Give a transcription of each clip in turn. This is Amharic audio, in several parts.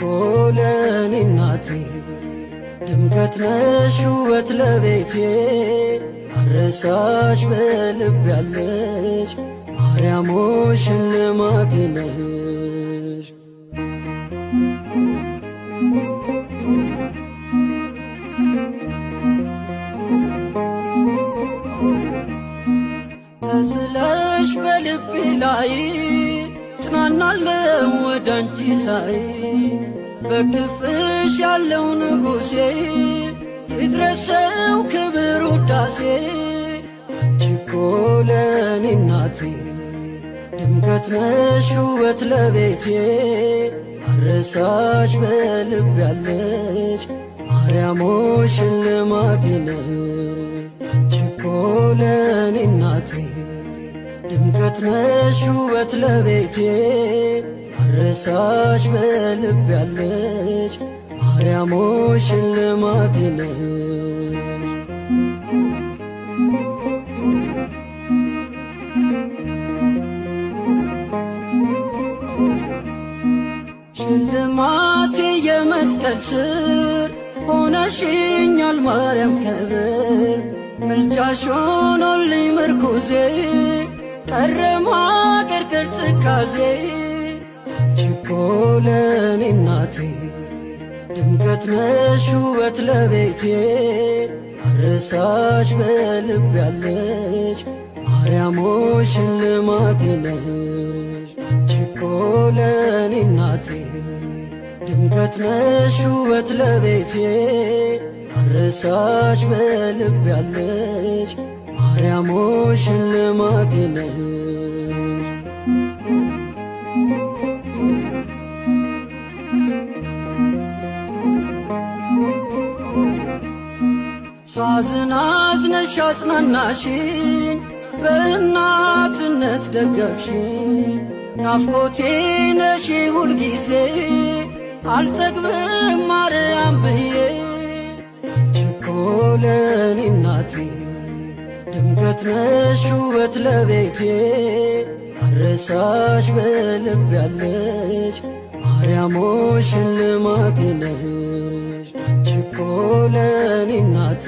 ለኔ እናቴ ድምቀት ነሽ ውበት ለቤቴ አረሳሽ በልብ ያለሽ ማርያም ሆይ ሽልማቴ ነሽ። ተስለሽ በልቤ ላይ ጽናናለው ወዳንቺ ሳይ በክፍሽ ያለው ንጉሴ ይድረሰው ክብር ውዳሴ። አንቺ እኮ ለኔ እናቴ ድምቀት ነሽ ውበት ለቤቴ አረሳሽ በልብ ያለሽ ማርያም ሆይ ሽልማቴ ነሽ። አንቺ እኮ ለኔ እናቴ ድምቀት ነሽ ውበት ለቤቴ አረሳሽ በልብ ያለሽ ማርያም ሆይ ሽልማቴ ነሽ። ሽልማቴ የመስቀል ስር ሆነሽኛል ማርያም ክብር ምልጃሽ ሆኖልኝ ምርኩዜ ቀረ ማቀርቀር ትካዜ። አንቺ እኮ ለኔ እናቴ ድምቀት ነሽ ውበት ለቤቴ አረሳሽ በልብ ያለሽ ማርያም ሆይ ሽልማቴ ነሽ። አንቺ እኮ ለኔ እናቴ ድምቀት ነሽ ውበት ለቤቴ አረሳሽ በልብ ያለሽ ማርያም ሆይ ሽልማቴ ነሽ። ሳዝን አዝነሽ አጽናናሽኝ በእናትነት ደገፍሽኝ ናፍቆቴ ነሽ ሁልጊዜ አልጠግብም ማርያም ብዬ። አንቺ እኮ ለኔ እናቴ ድምቀት ነሽ ውበት ለቤቴ አረሳሽ በልብ ያለሽ ማርያም ሆይ ሽልማቴ ነሽ። አንቺ እኮ ለኔ እናቴ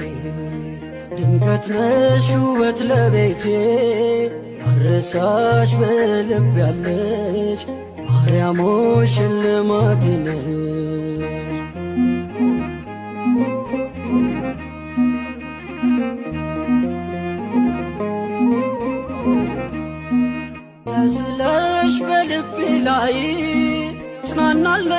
ድምቀት ነሽ ውበት ለቤቴ አረሳሽ በልብ ያለሽ ማርያም ሆይ ሽልማቴ ነሽ። ተስለሽ በልቤ ላይ ጽናናለ